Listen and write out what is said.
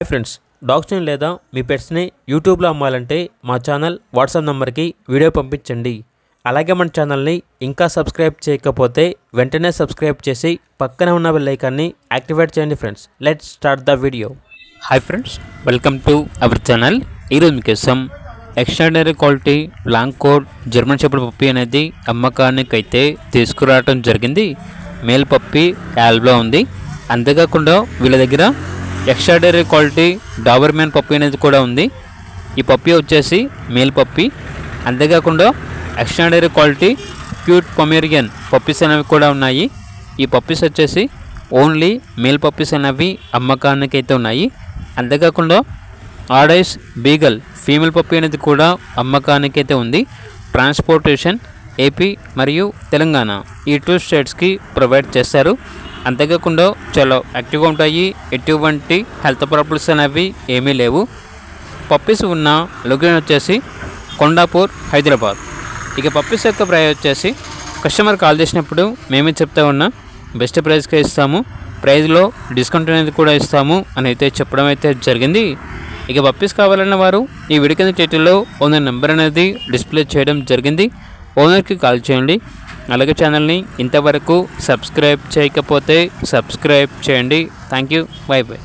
Friends, డాగ్స్ని లేదా మీ పెట్స్ని యూట్యూబ్లో అమ్మాలంటే మా ఛానల్ వాట్సాప్ నెంబర్కి వీడియో పంపించండి. అలాగే మన ఛానల్ని ఇంకా సబ్స్క్రైబ్ చేయకపోతే వెంటనే సబ్స్క్రైబ్ చేసి పక్కన ఉన్న బెల్ ఐకాన్ని యాక్టివేట్ చేయండి. Friends, let's start the video. Hi friends, welcome to our channel. ఈరోజు మీకోసం extraordinary quality long coat German shepherd puppy అనేది అమ్మకానికి అయితే తీసుకురావడం జరిగింది. మేల్ పప్పీ యాల్బ్లో ఉంది. అంతేకాకుండా వీళ్ళ దగ్గర ఎక్స్ట్రాడనరీ క్వాలిటీ డాబర్మ్యాన్ పప్పీ అనేది కూడా ఉంది. ఈ పప్పీ వచ్చేసి మేల్ పప్పీ. అంతేకాకుండా extraordinary quality cute Pomeranian puppies అనేవి కూడా ఉన్నాయి. ఈ పప్పీస్ వచ్చేసి ఓన్లీ మేల్ పప్పీస్ అనేవి అమ్మకానికి అయితే ఉన్నాయి. అంతేకాకుండా ఆడైస్ బీగల్ ఫీమేల్ పప్పీ అనేది కూడా అమ్మకానికి అయితే ఉంది. ట్రాన్స్పోర్టేషన్ ఏపీ మరియు తెలంగాణ ఈ 2 స్టేట్స్కి ప్రొవైడ్ చేస్తారు. అంతేకాకుండా చాలా యాక్టివ్గా ఉంటాయి. ఎటువంటి హెల్త్ ప్రాబ్లమ్స్ అనేవి ఏమీ లేవు. పప్పీస్ ఉన్న లొకేషన్ వచ్చేసి కొండాపూర్, హైదరాబాద్. ఇక పప్పీస్ యొక్క ప్రైస్ వచ్చేసి కస్టమర్ కాల్ చేసినప్పుడు మేమే చెప్తా ఉన్నా బెస్ట్ ప్రైస్కే ఇస్తాము, ప్రైస్లో డిస్కౌంట్ అనేది కూడా ఇస్తాము అని అయితే చెప్పడం అయితే జరిగింది. ఇక పప్పీస్ కావాలన్న వారు ఈ వీడియో కింద టైటిల్లో ఓనర్ నెంబర్ అనేది డిస్ప్లే చేయడం జరిగింది. ఓనర్కి కాల్ చేయండి. అలాగే ఛానల్ని ఇంతవరకు సబ్స్క్రైబ్ చేయకపోతే సబ్స్క్రైబ్ చేయండి. Thank you. By by.